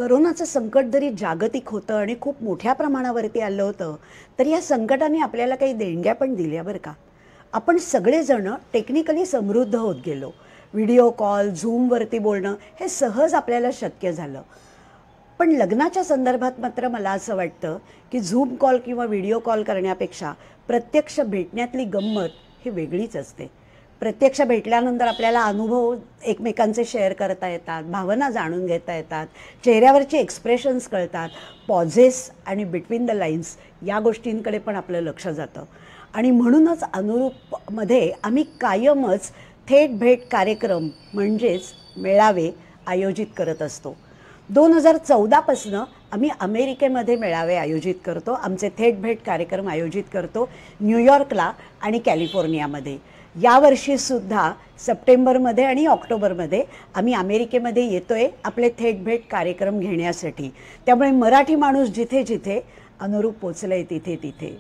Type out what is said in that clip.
करोनाचं संकट जरी जागतिक होतं आणि खूप मोठ्या प्रमाणावरती आलं होतं, तर या संकटाने आपल्याला काही देणग्या पण दिल्या बरं का. आपण सगळेजण टेक्निकली समृद्ध होत गेलो. व्हिडिओ कॉल, झूमवरती बोलणं हे सहज आपल्याला शक्य झालं. पण लग्नाच्या संदर्भात मात्र मला असं वाटतं, की झूम कॉल किंवा व्हिडिओ कॉल करण्यापेक्षा प्रत्यक्ष भेटण्यातली गंमत ही वेगळीच असते. प्रत्यक्ष भेटल्यानंतर आपल्याला अनुभव एकमेकांचे शेअर करता येतात, भावना जाणून घेता येतात, चेहऱ्यावरचे एक्सप्रेशन्स कळतात, पॉझेस आणि बिटवीन द लाईन्स या गोष्टींकडे पण आपलं लक्ष जातं. आणि म्हणूनच अनुरूपमध्ये आम्ही कायमच थेट भेट कार्यक्रम म्हणजेच मेळावे आयोजित करत असतो. 2014पासनं आम्ही अमेरिकेमध्ये मेळावे आयोजित करतो. आमचे थेट भेट कार्यक्रम आयोजित करतो न्यूयॉर्कला आणि कॅलिफोर्नियामध्ये. यावर्षीसुद्धा सप्टेंबरमध्ये आणि ऑक्टोबरमध्ये आम्ही अमेरिकेमध्ये येतो आहे आपले थेट भेट कार्यक्रम घेण्यासाठी. त्यामुळे मराठी माणूस जिथे जिथे अनुरूप पोचलं आहे तिथे तिथे